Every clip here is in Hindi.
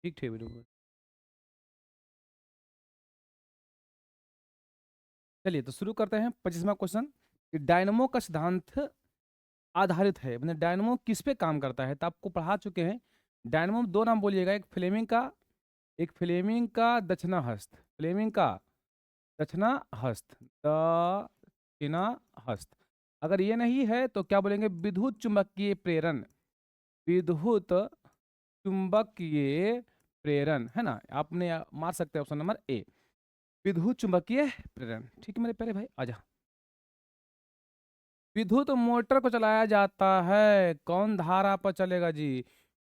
ठीक ठीक बिल्कुल। चलिए तो शुरू करते हैं 25वां क्वेश्चन। कि डायनमो का सिद्धांत आधारित है, मतलब डायनमो किस पे काम करता है, तो आपको पढ़ा चुके हैं। डायनमो दो नाम बोलिएगा, एक फ्लेमिंग का, एक फ्लेमिंग का दक्षिणा हस्त, फ्लेमिंग का दक्षिणा हस्त, दक्षिणा हस्त। अगर ये नहीं है तो क्या बोलेंगे, विद्युत चुंबकीय प्रेरण, विद्युत चुंबकीय प्रेरण, है ना। आपने मार सकते हैं ऑप्शन नंबर ए, विद्युत चुंबकीय प्रेरण। ठीक है मेरे प्यारे भाई, आजा। विद्युत मोटर को चलाया जाता है, कौन धारा पर चलेगा जी।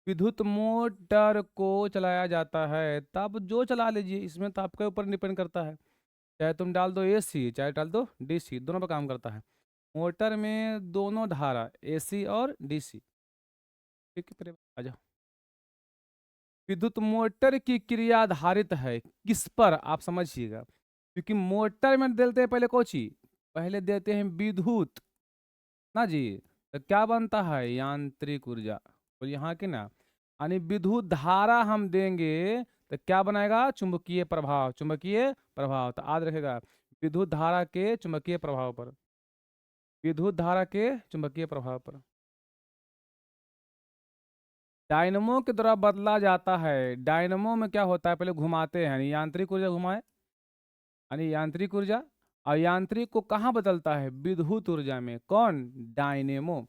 विद्युत मोटर को चलाया जाता है, तब जो चला लीजिए, इसमें तो आपके ऊपर डिपेंड करता है। चाहे तुम डाल दो एसी, चाहे डाल दो डीसी, दोनों पर काम करता है। मोटर में दोनों धारा, एसी और डीसी। ठीक है प्रेम, आजा। विद्युत मोटर की क्रिया आधारित है किस पर, आप समझिएगा। क्योंकि मोटर में देते हैं पहले कोची, पहले देते हैं विद्युत ना जी, तो क्या बनता है यांत्रिक ऊर्जा। तो यहाँ की ना, यानी विद्युत धारा हम देंगे तो क्या बनाएगा, चुंबकीय प्रभाव, चुंबकीय प्रभाव। तो याद रखेगा, विद्युत धारा के चुंबकीय प्रभाव पर, विद्युत धारा के चुंबकीय प्रभाव पर। डायनमो के द्वारा बदला जाता है, डायनमो में क्या होता है, पहले घुमाते हैं, यानी यांत्रिक ऊर्जा घुमाए, यानी यांत्रिक ऊर्जा। और यांत्रिक को कहाँ बदलता है, विद्युत ऊर्जा में, कौन, डायनेमो।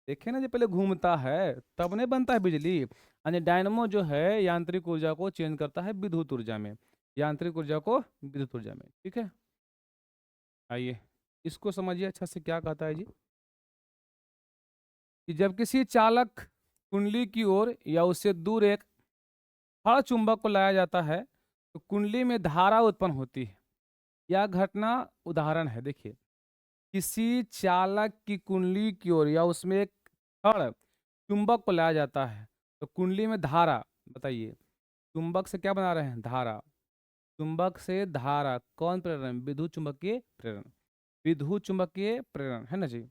देखे ना, जो पहले घूमता है तब नहीं बनता है बिजली, यानी डायनमो जो है यांत्रिक ऊर्जा को चेंज करता है विद्युत ऊर्जा में, यांत्रिक ऊर्जा को विद्युत ऊर्जा में। ठीक है, आइए इसको समझिए अच्छा से, क्या कहता है जी। कि जब किसी चालक कुंडली की ओर या उससे दूर एक हर चुंबक को लाया जाता है, तो कुंडली में धारा उत्पन्न होती है। यह घटना उदाहरण है, देखिए। किसी चालक की कुंडली की ओर या उसमें एक छड़ चुंबक को लाया जाता है, तो कुंडली में धारा, बताइए, चुंबक से क्या बना रहे हैं, धारा। चुंबक से धारा, कौन प्रेरण, विद्युत चुंबकीय प्रेरण, विद्युत चुंबकीय प्रेरण, है ना जी।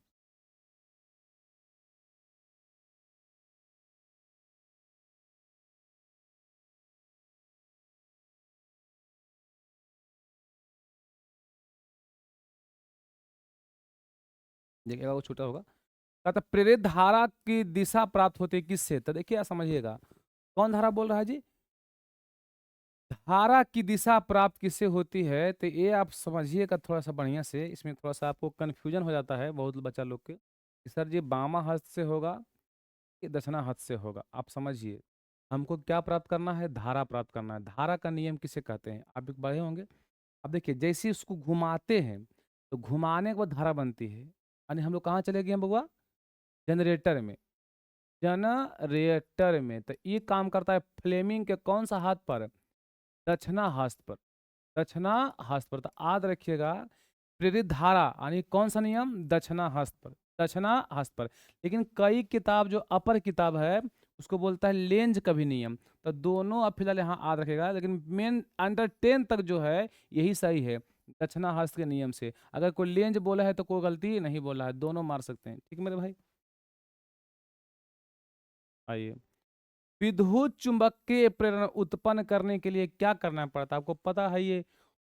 देखिएगा वो छोटा होगा। कहता प्रेरित धारा की दिशा प्राप्त होती है किससे, तो देखिए समझिएगा, कौन धारा बोल रहा है जी। धारा की दिशा प्राप्त किससे होती है, तो ये आप समझिएगा थोड़ा सा बढ़िया से, इसमें थोड़ा सा आपको कन्फ्यूजन हो जाता है बहुत बच्चा लोग के, कि सर जी बामा हस्त से होगा कि दक्षिणा हस्त से होगा। आप समझिए, हमको क्या प्राप्त करना है, धारा प्राप्त करना है। धारा का नियम किसे कहते हैं, आप एक बड़े होंगे। अब देखिए, जैसे उसको घुमाते हैं तो घुमाने के बाद धारा बनती है, यानी हम लोग कहाँ चले गए हैं बउआ, जनरेटर में, जनरेटर में। तो ये काम करता है फ्लेमिंग के कौन सा हाथ पर, दक्षिणा हस्त पर, दक्षिणा हस्त पर। तो याद रखिएगा, प्रेरित धारा यानी कौन सा नियम, दक्षिणा हस्त पर, दक्षिणा हस्त पर। लेकिन कई किताब, जो अपर किताब है, उसको बोलता है लेंज कभी नियम। तो दोनों अब फिलहाल यहाँ याद रखेगा, लेकिन मेन अंडर 10 तक जो है यही सही है, दक्षिणा हस्त के नियम से। अगर कोई लेंज बोला है तो कोई गलती नहीं बोला है, दोनों मार सकते हैं। ठीक है मेरे भाई, आइए। विद्युत चुंबकीय प्रेरण उत्पन्न करने के लिए क्या करना पड़ता है, आपको पता है ये,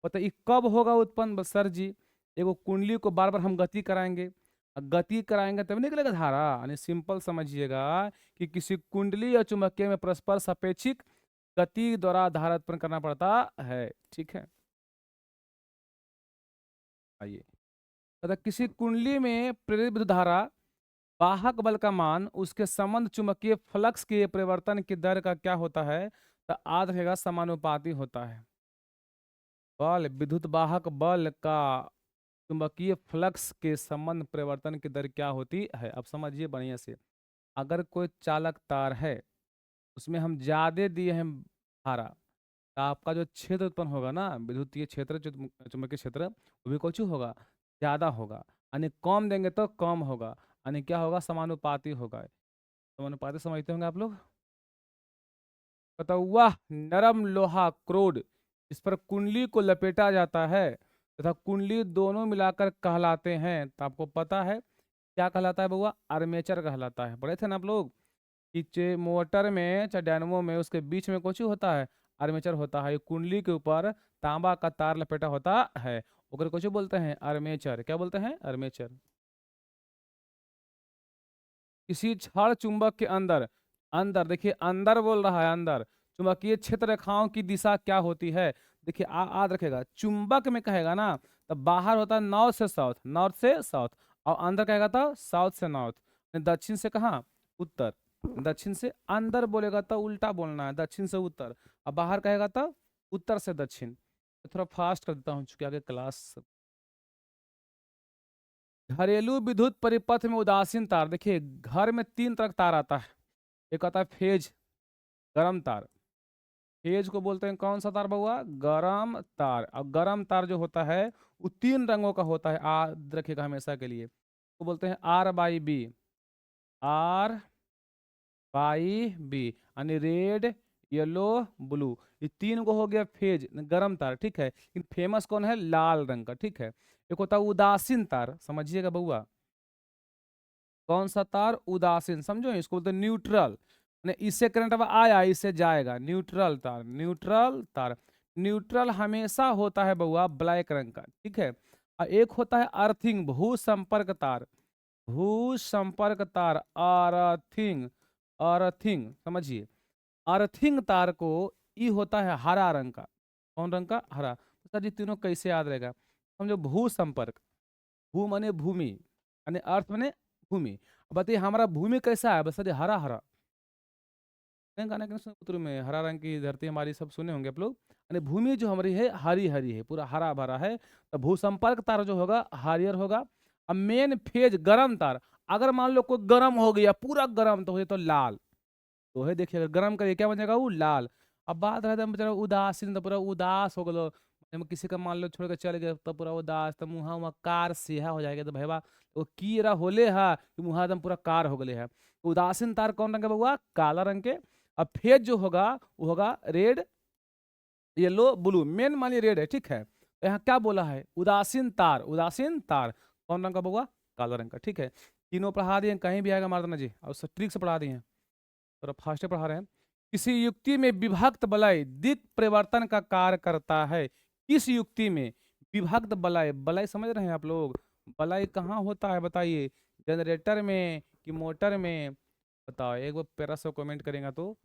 पता ये कब होगा उत्पन्न, बस सर जी, एगो कुंडली को बार बार हम गति कराएंगे, गति कराएंगे तब निकलेगा धारा, यानी सिंपल समझिएगा, कि किसी कुंडली या चुंबकीय में परस्पर सापेक्षिक गति द्वारा धारा उत्पन्न करना पड़ता है। ठीक है, आइए। अतः किसी कुंडली में प्रेरित विद्युत धारा, वाहक बल का मान, उसके संबंध चुंबकीय फ्लक्स के परिवर्तन की दर का क्या होता है, तो याद रखेगा समानुपाती होता है। बल, विद्युत वाहक बल का चुंबकीय फ्लक्स के संबंध परिवर्तन की दर क्या होती है, अब समझिए बढ़िया से। अगर कोई चालक तार है, उसमें हम ज्यादा दिए हैं धारा, तो आपका जो क्षेत्र उत्पन्न होगा ना, विद्युतीय क्षेत्र, चुंबकीय क्षेत्र, वो भी कुछ होगा, ज्यादा होगा। यानी कम देंगे तो कम होगा, यानी क्या होगा, समानुपाती होगा। समानुपाती समझते होंगे आप लोग। बताओ, वह नरम लोहा क्रोड इस पर कुंडली को लपेटा जाता है तथा कुंडली दोनों मिलाकर कहलाते हैं, तो आपको पता है क्या कहलाता है बउआ, आर्मेचर कहलाता है, पढ़े थे ना आप लोग। कि मोटर में चाहे डायनमो में उसके बीच में कुछ होता है, आर्मेचर होता है। ये कुंडली के ऊपर तांबा का तार लपेटा होता है, ओकर कुछ बोलते हैं आर्मेचर। क्या बोलते हैं? आर्मेचर। किसी क्षण चुंबक के अंदर, अंदर देखिए अंदर बोल रहा है, अंदर चुंबकीय क्षेत्र रेखाओं की दिशा क्या होती है? देखिए याद रखेगा, चुंबक में कहेगा ना तो बाहर होता है नॉर्थ से साउथ, नॉर्थ से साउथ, और अंदर कहेगा तो साउथ से नॉर्थ। दक्षिण से कहाँ? उत्तर। दक्षिण से अंदर बोलेगा तो उल्टा बोलना है, दक्षिण से उत्तर। अब बाहर कहेगा तो उत्तर से दक्षिण। तो थोड़ा फास्ट कर देता हूँ चूंकि आगे क्लास। घरेलू विद्युत परिपथ में उदासीन तार, देखिए घर में तीन तरह का तार आता है। एक आता है फेज, गरम तार। फेज को बोलते हैं कौन सा तार बउआ? गरम तार। और गरम तार जो होता है वो तीन रंगों का होता है, याद रखिएगा हमेशा के लिए। वो बोलते हैं R/B, R/B, यानी रेड, येलो, ब्लू। ये तीन को हो गया फेज, गरम तार, ठीक है। लेकिन फेमस कौन है? लाल रंग का, ठीक है। एक होता है उदासीन तार, समझिएगा बउआ। कौन सा तार? उदासीन, समझो इसको बोलते हैं न्यूट्रल। इससे करंट अब आया इससे जाएगा, न्यूट्रल तार। न्यूट्रल तार, न्यूट्रल हमेशा होता है बउआ ब्लैक रंग का, ठीक है। और एक होता है अर्थिंग, भू संपर्क तार। भू संपर्क तार, अर्थिंग, अर्थिंग समझिए। अर्थिंग तार को ई होता है हरा रंग का। कौन रंग का? हरा। तो सर जी तीनों कैसे याद रहेगा? समझो भू संपर्क, भू माने भूमि, यानी अर्थ माने भूमि। अब बताइए हमारा भूमि कैसा है? बस हरा हरा। नहीं गाना के सूत्र में हरा रंग की धरती हमारी, सब सुने होंगे आप लोग। यानी भूमि जो हमारी है हरी हरी है, पूरा हरा भरा है। तो भूसंपर्क तार जो होगा हरियर होगा। अब मेन फेज गरम तार, अगर मान लो कोई गरम हो गया पूरा गरम तो हो तो लाल। तो है देखिए अगर गरम करिए क्या बनेगा? वो लाल। अब बात रहता है बेचारा उदासीन, तो पूरा उदास हो गलो। किसी का मान लो छोड़ के चल गए तो पूरा उदास, तो मुँहा वहाँ कार सिहा हो जाएगा। तो भैया वो कीरा होले है कि मुँहा एकदम पूरा कार हो गले है। तो उदासीन तार कौन रंग का बउआ? काला रंग के। अब फेज जो होगा वो होगा रेड, येलो, ब्लू। मेन मानिए रेड है, ठीक है। तो यहाँ क्या बोला है? उदासीन तार, उदासीन तार कौन रंग का बउआ? काला रंग का, ठीक है। तीनों पढ़ा दिए, कहीं भी आएगा मार देना जी, और ट्रिक से पढ़ा दिए हैं, थोड़ा फास्ट पढ़ा रहे हैं। किसी युक्ति में विभक्त बलय दिक् परिवर्तन का कार्य करता है। किस युक्ति में विभक्त बलय? बलय समझ रहे हैं आप लोग? बलय कहाँ होता है बताइए? जनरेटर में कि मोटर में? बताओ एक बार प्यारा सा कमेंट करेंगे तो।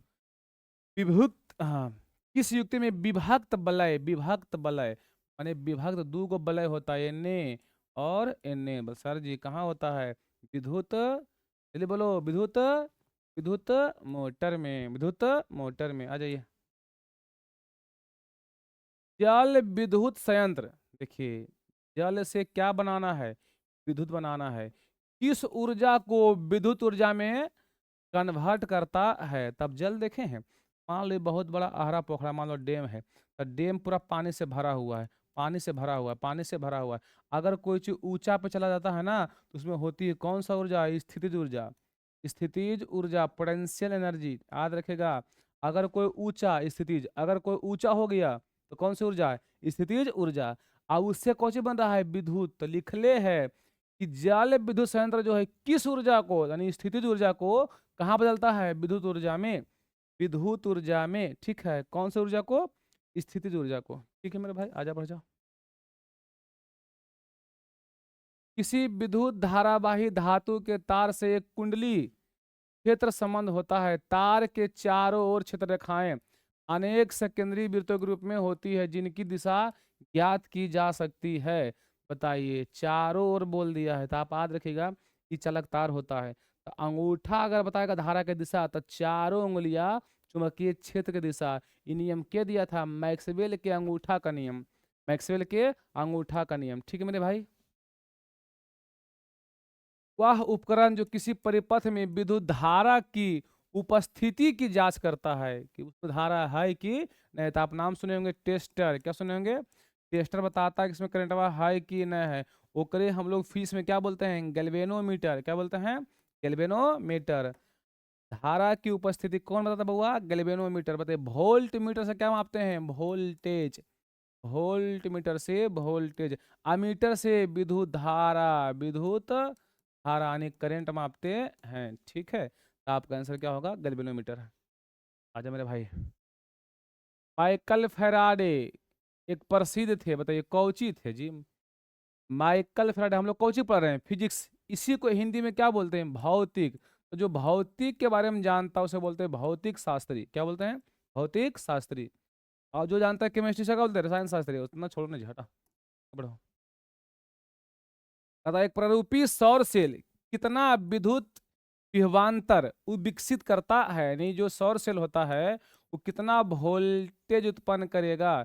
विभक्त, हाँ। किस युक्ति में विभक्त बलय? विभक्त बलय माने विभक्त दो गो बलय होता है, एने और एने। बस सर जी कहाँ होता है? विद्युत, जल्दी बोलो, विद्युत, विद्युत मोटर में, विद्युत मोटर में। आ जाइए। जल विद्युत संयंत्र, देखिए जल से क्या बनाना है? विद्युत बनाना है। किस ऊर्जा को विद्युत ऊर्जा में कन्वर्ट करता है? तब जल देखे हैं, मान लो बहुत बड़ा आहरा पोखरा, मान लो डैम है, तो डैम पूरा पानी से भरा हुआ है, पानी से भरा हुआ है, पानी से भरा हुआ है। अगर कोई चीज ऊंचा पे चला जाता है ना तो उसमें होती है कौन सा ऊर्जा? स्थितिज ऊर्जा। स्थितिज ऊर्जा, पोटेंशियल एनर्जी, याद रखेगा। अगर कोई ऊंचा स्थितिज, अगर कोई ऊंचा हो गया तो कौन सी ऊर्जा है? स्थितिज ऊर्जा। अब उससे कौन सी बन रहा है? विद्युत। तो लिख ले है कि जल विद्युत संयंत्र जो है किस ऊर्जा को, यानी स्थितिज ऊर्जा को कहाँ बदलता है? विद्युत ऊर्जा में, विद्युत ऊर्जा में, ठीक है। कौन सी ऊर्जा को? स्थितिज ऊर्जा को, ठीक है मेरे भाई, आजा बढ़ जाओ। किसी विद्युत धारावाही धातु के तार से एक कुंडली क्षेत्र संबंध होता है। तार के चारों ओर क्षेत्र रेखाएं अनेक सेकेंडरी वृत्तों के रूप में होती है जिनकी दिशा ज्ञात की जा सकती है। बताइए, चारों ओर बोल दिया है तो आप याद रखिएगा कि चालक तार होता है। तो अंगूठा अगर बताएगा धारा की दिशा तो चारों उंगलियां चुंबकीय क्षेत्र की दिशा। ये नियम क्या दिया था? मैक्सवेल के अंगूठा का नियम, मैक्सवेल के अंगूठा का नियम, ठीक है मेरे भाई। वह उपकरण जो किसी परिपथ में विद्युत धारा की उपस्थिति की जांच करता है कि उसमें धारा है कि नहीं। तो आप नाम सुने होंगे टेस्टर, क्या सुने होंगे? टेस्टर बताता है कि इसमें करंट है कि नहीं है। ओकरे हम लोग फीस में क्या बोलते हैं? गैल्वेनोमीटर। क्या बोलते हैं? गैल्वेनोमीटर। धारा की उपस्थिति कौन बताता है बउआ? गैल्वेनोमीटर। बताइए वोल्ट मीटर से क्या मापते हैं? वोल्टेज। वोल्ट मीटर से वोल्टेज। अमीटर से विद्युत धारा, विद्युत धारा यानी करंट मापते हैं, ठीक है। तो आपका आंसर क्या होगा? गैल्वेनोमीटर। आजा मेरे भाई। माइकल फेराडे एक प्रसिद्ध थे, बताइए कौची थे जी? माइकल फेराडे, हम लोग कौची पढ़ रहे हैं? फिजिक्स। इसी को हिंदी में क्या बोलते हैं? भौतिक। तो जो भौतिक के बारे में जानता है उसे बोलते हैं भौतिक शास्त्री। क्या बोलते हैं? भौतिक शास्त्री। और जो जानता है केमिस्ट्री से क्या बोलते हैं? रसायन शास्त्री। उतना छोड़ो ना जी, हटा। बढ़ो। कहता है, एक प्ररूपी सौर सेल कितना विद्युत विभवांतर वो विकसित करता है, यानी जो सौर सेल होता है वो कितना वोल्टेज उत्पन्न करेगा?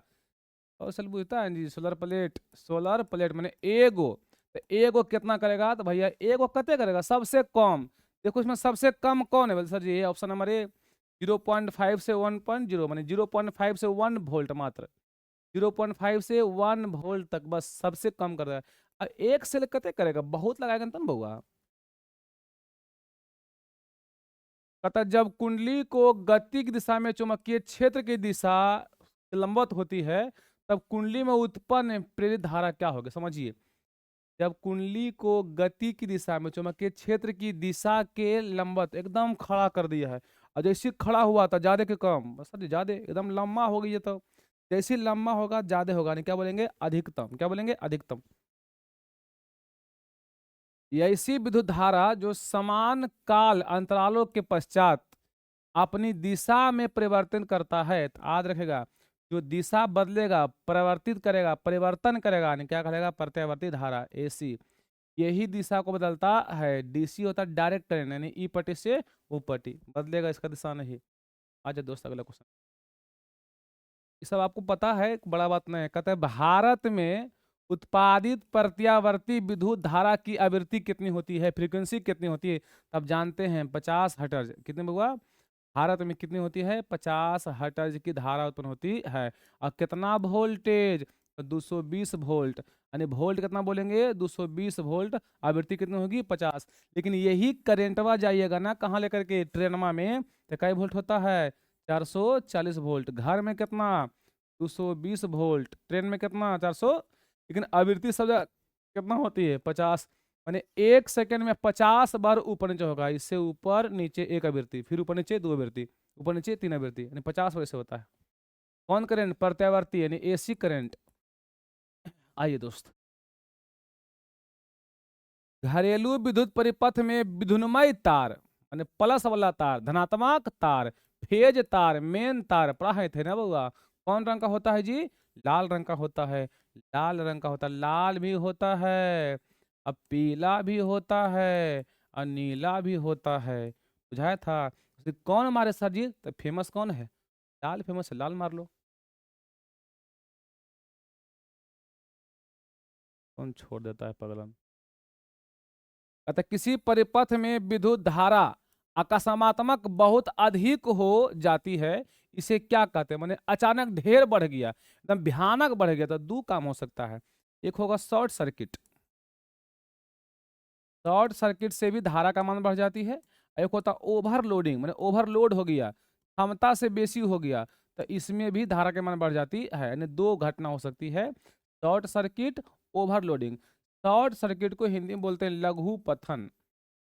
सौर सेल बुझता है जी? Solar plate. सोलर प्लेट मैंने एगो, तो एगो कितना करेगा? तो भैया एगो कते करेगा? सबसे कम। देखो इसमें सबसे कम कौन है? बोले सर जी ये ऑप्शन नंबर ए। 0.5 से 1.0, मैंने 0.5 से 1 वोल्ट मात्र। 0.5 से 1 वोल्ट तक बस सबसे कम कर रहा है। अब एक सेल कते करेगा? बहुत लगाएगा ना तब बउआ। कहता जब कुंडली को गति की दिशा में चुंबकीय क्षेत्र की दिशा लंबवत होती है, तब कुंडली में उत्पन्न प्रेरित धारा क्या होगी? समझिए, जब कुंडली को गति की दिशा में चुंबकीय क्षेत्र की दिशा के लंबवत एकदम खड़ा कर दिया है, और जैसे खड़ा हुआ था ज्यादा के कम, बस सर ज्यादा एकदम लंबा हो गई है, तो जैसे लंबा होगा ज्यादा होगा, नहीं क्या बोलेंगे? अधिकतम। क्या बोलेंगे? अधिकतम। ऐसी विद्युत धारा जो समान काल अंतरालों के पश्चात अपनी दिशा में परिवर्तन करता है, तो याद रखेगा, जो दिशा बदलेगा, परिवर्तित करेगा, परिवर्तन करेगा, यानी क्या करेगा? प्रत्यावर्ती धारा, एसी। यही दिशा को बदलता है। डीसी होता है डायरेक्ट करंट, यानी ई पट्टी से ओ पट्टी बदलेगा, इसका दिशा नहीं। अच्छा दोस्त, अगला क्वेश्चन। ये सब आपको पता है, बड़ा बात नहीं है। कहते हैं भारत में उत्पादित प्रत्यावर्ती विद्युत धारा की आवृत्ति कितनी होती है? फ्रीक्वेंसी कितनी होती है? तब जानते हैं 50 हर्ट्ज। कितने हुआ? भारत में कितनी होती है? 50 हर्ट्ज की धारा उत्पन्न होती है। और कितना वोल्टेज? तो 220 वोल्ट, यानी वोल्ट कितना बोलेंगे? 220 वोल्ट। आवृत्ति कितनी होगी? 50। लेकिन यही करेंटवा जाइएगा ना कहाँ लेकर के? ट्रेनमा में, तो कई वोल्ट होता है? 440 वोल्ट। घर में कितना? 220 वोल्ट। ट्रेन में कितना? 400। लेकिन आवृत्ति सब जगह कितना होती है? 50। माने 1 सेकंड में 50 बार ऊपर नीचे होगा। इससे ऊपर नीचे एक आवृत्ति, फिर ऊपर नीचे दो आवृत्ति, ऊपर नीचे तीन आवृत्ति, यानी 50 वैसे होता है। कौन करंट? प्रत्यावर्ती, यानी एसी करंट। आइए दोस्त, घरेलू विद्युत परिपथ में विद्युन्मय तार, माने प्लस वाला तार, धनात्मक तार, फेज तार, मेन तार पढ़ा है थे ना बउआ? कौन रंग का होता है जी? लाल रंग का होता है। लाल रंग का होता है। लाल भी होता है, अब पीला भी होता है, और नीला भी होता है। बुझाया था? उसे कौन मारे सर जी? तो फेमस कौन है? लाल फेमस है, लाल मार लो। कौन छोड़ देता है पगला? अतः किसी परिपथ में विद्युत धारा अकस्मात्मक बहुत अधिक हो जाती है, इसे क्या कहते हैं? माने अचानक ढेर बढ़ गया, एकदम भयानक बढ़ गया, तो दो काम हो सकता है। एक होगा शॉर्ट सर्किट। शॉर्ट सर्किट से भी धारा का मान बढ़ जाती है। एक होता ओवरलोडिंग, माने ओवरलोड हो गया, क्षमता से बेसी हो गया, तो इसमें भी धारा के मान बढ़ जाती है। यानी दो घटना हो सकती है, short circuit, overloading. Short circuit को हिंदी में बोलते हैं लघु पथन।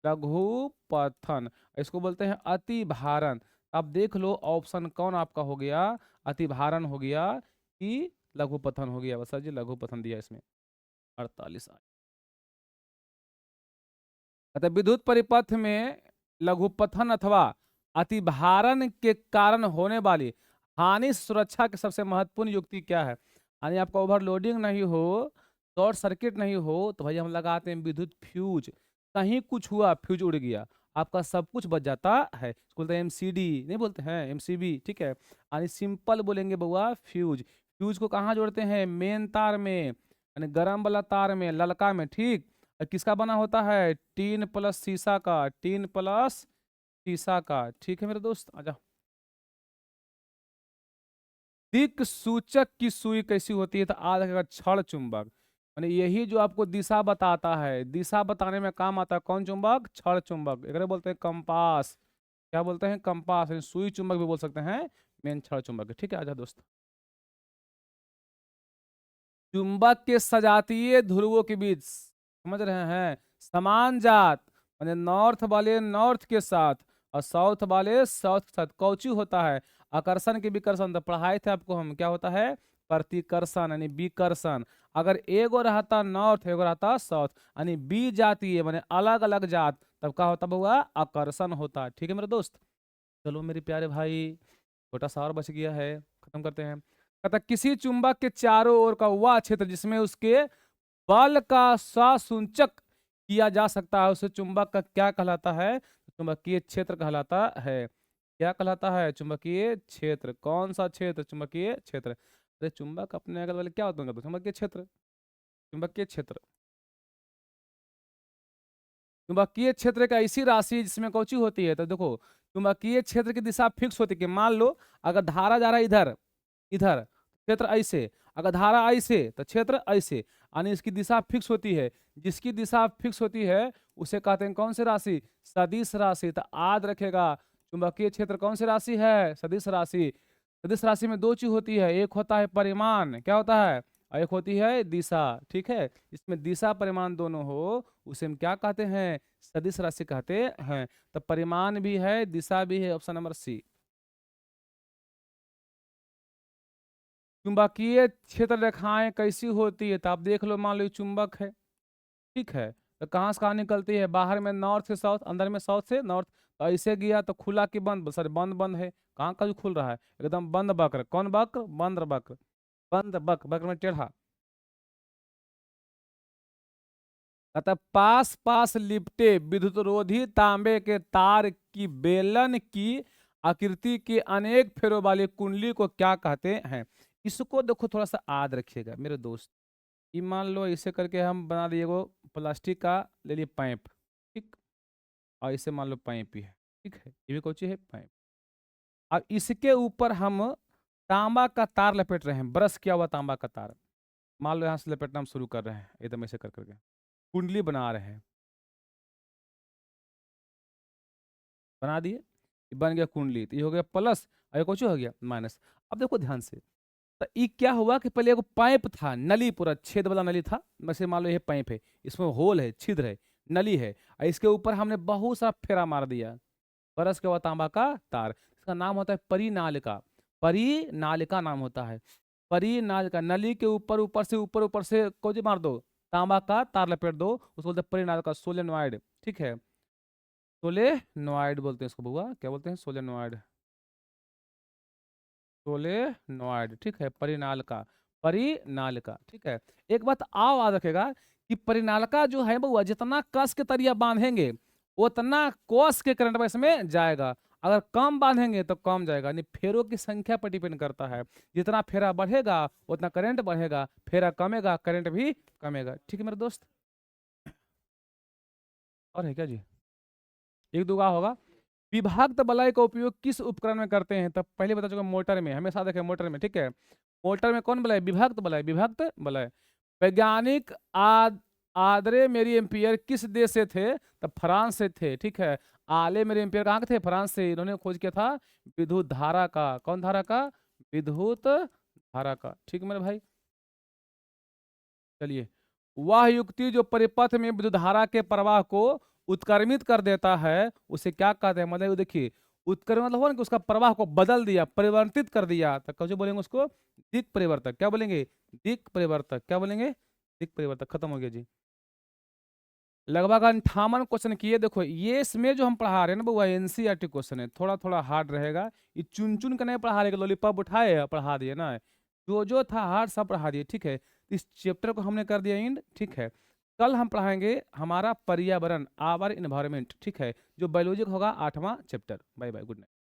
लघु पथन। इसको बोलते हैं अति भारण। अब देख लो ऑप्शन कौन आपका हो गया? अति भारण हो गया कि लघु पथन हो गया? बस जी लघु पथन दिया इसमें। 48। अतः विद्युत परिपथ में लघुपथन अथवा अतिभारण के कारण होने वाली हानि सुरक्षा की सबसे महत्वपूर्ण युक्ति क्या है? यानी आपका ओवरलोडिंग नहीं हो, शॉर्ट सर्किट नहीं हो, तो भाई हम लगाते हैं विद्युत फ्यूज। कहीं कुछ हुआ, फ्यूज उड़ गया, आपका सब कुछ बच जाता है। इसको बोलते हैं एमसीडी, नहीं बोलते हैं एमसीबी, ठीक है? यानी सिंपल बोलेंगे बउआ फ्यूज। फ्यूज को कहाँ जोड़ते हैं? मेन तार में, यानी गर्म वाला तार में, ललका में, ठीक। किसका बना होता है? टीन प्लस शीशा का, टीन प्लस शीशा का, ठीक है मेरे दोस्त? आजा। दिक सूचक की सुई कैसी होती है? तो आधा का क्षण चुंबक, माने यही जो आपको दिशा बताता है, दिशा बताने में काम आता है। कौन चुंबक? क्षण चुंबक। एक बोलते हैं कंपास। क्या बोलते हैं? कंपास। सुई चुंबक भी बोल सकते हैं, मेन क्षण चुंबक है, ठीक है? आजा दोस्त। चुंबक के सजातीय ध्रुवों के बीच, समझ रहे हैं, समान जात, माने नॉर्थ वाले नॉर्थ के साथ, और साउथ वाले साउथ के साथ कौची होता है, आकर्षण की विकर्षण। तो पढ़ाए थे आपको हम, क्या होता है, प्रतिकर्षण यानी विकर्षण। अगर एगो रहता नॉर्थ, एगो रहता साउथ, यानी बी जातीय माने अलग अलग जात, तब क्या होता बउआ, आकर्षण होता। ठीक है मेरे दोस्त। चलो मेरे प्यारे भाई, छोटा सा और बच गया है, खत्म करते हैं। कहता किसी चुंबक के चारों ओर का वह क्षेत्र जिसमें उसके बल का ससूचक किया जा सकता है, उसे चुंबक का क्या कहलाता है, चुंबकीय क्षेत्र कहलाता है। क्या कहलाता है, चुंबकीय क्षेत्र। कौन सा क्षेत्र, चुंबकीय क्षेत्र। अरे चुंबक अपने अगल वाले क्या होता है, चुंबकीय क्षेत्र, चुंबकीय क्षेत्र। चुंबकीय क्षेत्र एक ऐसी राशि जिसमें कौची होती है, तो देखो चुंबकीय क्षेत्र की दिशा फिक्स होती है कि मान लो अगर धारा जा रहा है इधर, इधर क्षेत्र ऐसे, अगर धारा ऐसे तो क्षेत्र ऐसे, यानी इसकी दिशा फिक्स होती है। जिसकी दिशा फिक्स होती है उसे कहते हैं कौन सी राशि, सदिश राशि। तो याद रखेगा चुंबकीय क्षेत्र कौन सी राशि है, सदिश राशि। सदिश राशि में दो चीज होती है, एक होता है परिमाण, क्या होता है, और एक होती है दिशा। ठीक है, इसमें दिशा परिमाण दोनों हो उसे हम क्या कहते हैं, सदिश राशि कहते हैं। तो परिमाण भी है, दिशा भी है, ऑप्शन नंबर सी। चुंबकीय क्षेत्र रेखाएं कैसी होती है, तो आप देख लो, मान लो ये चुंबक है, ठीक है, तो कहाँ से कहाँ निकलती है, बाहर में नॉर्थ से साउथ, अंदर में साउथ से नॉर्थ। तो ऐसे गया तो खुला कि बंद, सॉरी बंद बंद है, कहाँ का जो खुल रहा है, एकदम बंद वक्र। कौन वक्र, बंद वक्र, बंद वक्र, वक्र में टेढ़ा। अतः पास पास लिपटे विद्युत रोधी तांबे के तार की बेलन की आकृति के अनेक फेरों वाली कुंडली को क्या कहते हैं। इसको देखो थोड़ा सा याद रखिएगा मेरे दोस्त। ये मान लो इसे करके हम बना दिए वो प्लास्टिक का, ले लिए पाइप, ठीक, और इसे मान लो पाइप ही है, ठीक है, ये भी कौन चीज है, पाइप। अब इसके ऊपर हम तांबा का तार लपेट रहे हैं, ब्रश किया हुआ तांबा का तार। मान लो यहाँ से लपेटना हम शुरू कर रहे हैं, एकदम ऐसे कर करके कुंडली बना रहे हैं, बना दिए, ये बन गया कुंडली। तो ये हो गया प्लस, और ये कुछ हो गया माइनस। अब देखो ध्यान से, तो ये क्या हुआ कि पहले एगो पाइप था, नली, पूरा छेद वाला नली था। वैसे मान लो ये पाइप है, इसमें होल है, छिद्र है, नली है, और इसके ऊपर हमने बहुत सारा फेरा मार दिया, बरस के बाद तांबा का तार। इसका नाम होता है परिनालिका, परिनालिका नाम होता है, परिनालिका। नली के ऊपर ऊपर से कोई मार दो, तांबा का तार लपेट दो, उसको बोलते हैं परिनालिका, सोलेनॉइड। ठीक है, सोलेनॉइड बोलते हैं इसको बुआ, क्या बोलते हैं, सोलेनॉइड, सोलेनॉइड। ठीक है, परिनालिका, परिनालिका। ठीक है, एक बात आओ याद रखेगा कि परिनालिका जो है बुआ, जितना कस के तरिया बांधेंगे उतना कोस के करंट इसमें जाएगा, अगर कम बांधेंगे तो कम जाएगा। यानी फेरों की संख्या पर डिपेंड करता है, जितना फेरा बढ़ेगा उतना करंट बढ़ेगा, फेरा कमेगा करंट भी कमेगा। ठीक है मेरे दोस्त, और है क्या जी, एक दूगा होगा। विभक्त बलाई का उपयोग किस उपकरण में करते हैं, तब पहले बता चुका, मोटर में, हमेशा देखें मोटर में। ठीक है, मोटर में कौन बलाई, विभक्त बलाई, विभक्त बलाई। वैज्ञानिक आद्रे मेरी एम्पियर किस देश से थे, तब फ्रांस से थे। ठीक है, आले मेरी एम्पियर कहाँ के थे, फ्रांस से। इन्होंने खोज किया था विद्युत धारा का, कौन धारा का, विद्युत धारा का। ठीक है मेरे भाई, चलिए, वह युक्ति जो परिपथ में विद्युत धारा के प्रवाह को उत्क्रमित कर देता है उसे क्या कहते हैं। मतलब देखिए, उत्क्रमण मतलब हुआ ना कि उसका प्रवाह को बदल दिया, परिवर्तित कर दिया, तो कैसे बोलेंगे उसको, दिक् परिवर्तक। क्या बोलेंगे, दिक् परिवर्तक। क्या बोलेंगे, दिक् परिवर्तक। खत्म हो गया जी। लगभग 58 क्वेश्चन किए। देखो ये इसमें जो हम पढ़ा रहे हैं ना वो एनसीईआरटी क्वेश्चन है, थोड़ा थोड़ा हार्ड रहेगा। ये चुन चुन के नहीं पढ़ा रहे, लॉलीपॉप उठाए पढ़ा दिए ना, जो था हार्ड सब पढ़ा दिए। ठीक है, इस चैप्टर को हमने कर दिया एंड। ठीक है, कल हम पढ़ाएंगे हमारा पर्यावरण, आवर इन्वायरमेंट। ठीक है, जो बायोलॉजी होगा 8वां chapter. Bye bye, good night.